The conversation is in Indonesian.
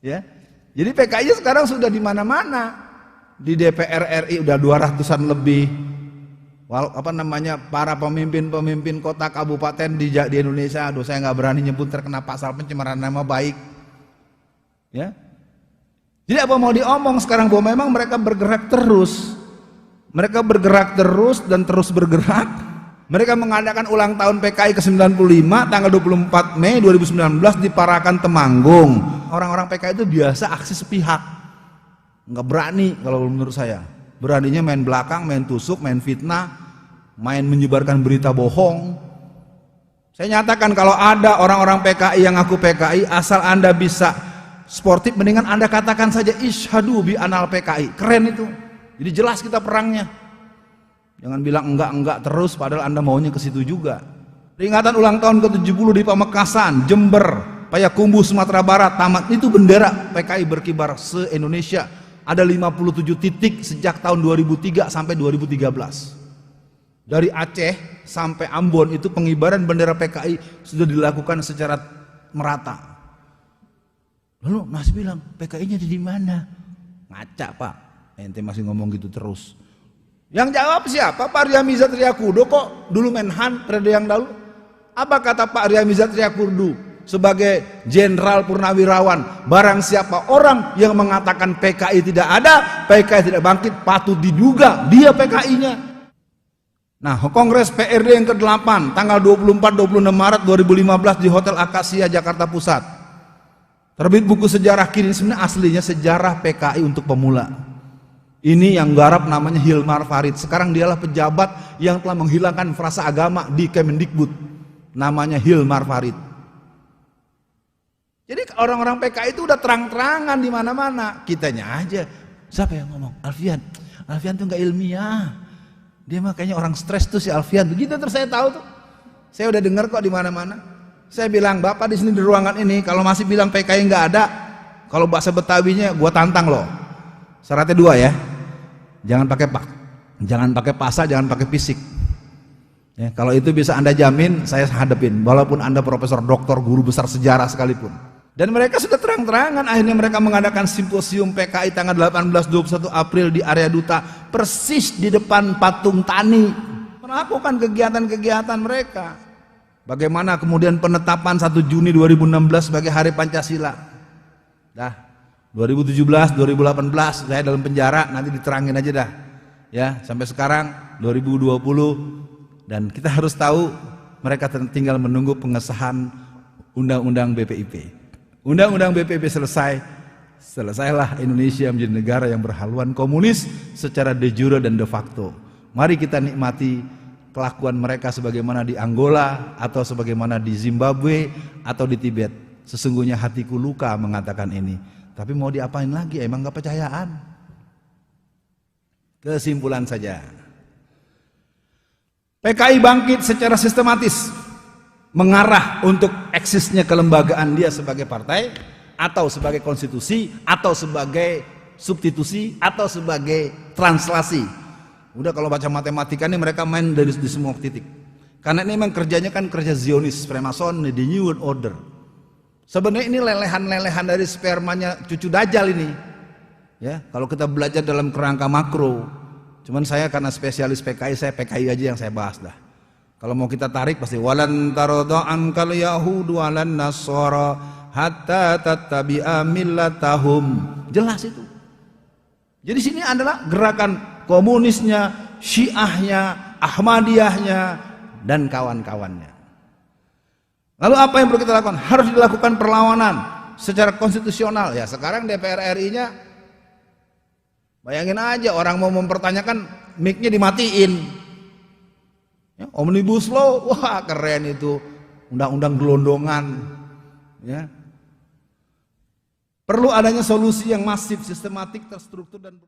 Ya. Jadi PKI sekarang sudah di mana-mana. Di DPR RI udah 200-an lebih. Para pemimpin kota kabupaten di Indonesia. Aduh, saya nggak berani nyebut, terkena pasal pencemaran nama baik. Ya. Jadi apa mau diomong sekarang, bahwa memang mereka bergerak terus. Mereka bergerak terus dan terus bergerak. Mereka mengadakan ulang tahun PKI ke-95 tanggal 24 Mei 2019 di Parakan Temanggung. Orang-orang PKI itu biasa aksi sepihak. Nggak berani kalau menurut saya. Beraninya main belakang, main tusuk, main fitnah, main menyebarkan berita bohong. Saya nyatakan kalau ada orang-orang PKI yang ngaku PKI, asal Anda bisa sportif, mendingan Anda katakan saja isyhadu bi anal PKI. Keren itu. Jadi jelas kita perangnya. Jangan bilang enggak terus padahal Anda maunya ke situ juga. Peringatan ulang tahun ke-70 di Pamekasan, Jember, Payakumbuh, Sumatera Barat, tamat itu bendera PKI berkibar se-Indonesia. Ada 57 titik sejak tahun 2003 sampai 2013. Dari Aceh sampai Ambon itu pengibaran bendera PKI sudah dilakukan secara merata. Lalu Mas bilang, PKI-nya di mana? Ngaca Pak, ente masih ngomong gitu terus. Yang jawab siapa? Pak Ryamiza Triakudu kok dulu Menhan periode yang lalu. Apa kata Pak Ryamiza Triakudu sebagai jenderal purnawirawan? Barang siapa orang yang mengatakan PKI tidak ada, PKI tidak bangkit, patut diduga dia PKI-nya. Nah, Kongres PRD yang ke-8 tanggal 24-26 Maret 2015 di Hotel Akasia Jakarta Pusat. Terbit buku sejarah kini, sebenarnya aslinya sejarah PKI untuk pemula. Ini yang garap namanya Hilmar Farid. Sekarang dialah pejabat yang telah menghilangkan frasa agama di Kemendikbud. Namanya Hilmar Farid. Jadi orang-orang PKI itu udah terang-terangan di mana-mana. Kitanya aja. Siapa yang ngomong? Alfian. Alfian tuh nggak ilmiah. Dia mah kayaknya orang stres tuh si Alfian. Begitu terus saya tahu tuh. Saya udah dengar kok di mana-mana. Saya bilang, Bapak di sini di ruangan ini kalau masih bilang PKI nggak ada, kalau bahasa Betawinya gua tantang loh. Syaratnya 2 ya. Jangan pakai pasal, jangan pakai fisik. Ya, kalau itu bisa Anda jamin, saya hadapin. Walaupun Anda profesor, doktor, guru besar sejarah sekalipun. Dan mereka sudah terang-terangan. Akhirnya mereka mengadakan simposium PKI tanggal 18-21 April di area duta, persis di depan patung Tani. Melakukan kegiatan-kegiatan mereka. Bagaimana kemudian penetapan 1 Juni 2016 sebagai Hari Pancasila. Dah. 2017, 2018 saya dalam penjara, nanti diterangin aja dah. Ya, sampai sekarang 2020 dan kita harus tahu mereka tinggal menunggu pengesahan Undang-Undang BPIP. Undang-Undang BPIP selesailah Indonesia menjadi negara yang berhaluan komunis secara de jure dan de facto. Mari kita nikmati kelakuan mereka sebagaimana di Angola atau sebagaimana di Zimbabwe atau di Tibet. Sesungguhnya hatiku luka mengatakan ini. Tapi mau diapain lagi, emang gak percayaan. Kesimpulan saja, PKI bangkit secara sistematis mengarah untuk eksisnya kelembagaan dia sebagai partai atau sebagai konstitusi atau sebagai substitusi atau sebagai translasi. Udah kalau baca matematika ini mereka main dari di semua titik. Karena ini memang kerjanya kan kerja Zionis, Freemason, the New World Order. Sebenarnya ini lelehan-lelehan dari spermanya cucu Dajjal ini. Ya, kalau kita belajar dalam kerangka makro. Cuman saya karena spesialis PKI, saya PKI aja yang saya bahas dah. Kalau mau kita tarik pasti walan taradha ankal yahudu walan nasara hatta tattabi'a millatahum. Jelas itu. Jadi sini adalah gerakan komunisnya, Syiahnya, Ahmadiyahnya dan kawan-kawannya. Lalu apa yang perlu kita lakukan? Harus dilakukan perlawanan secara konstitusional. Ya sekarang DPR RI-nya, bayangin aja orang mau mempertanyakan mic-nya dimatiin. Ya, Omnibus Law, wah keren itu, undang-undang gelondongan. Ya. Perlu adanya solusi yang masif, sistematik, terstruktur dan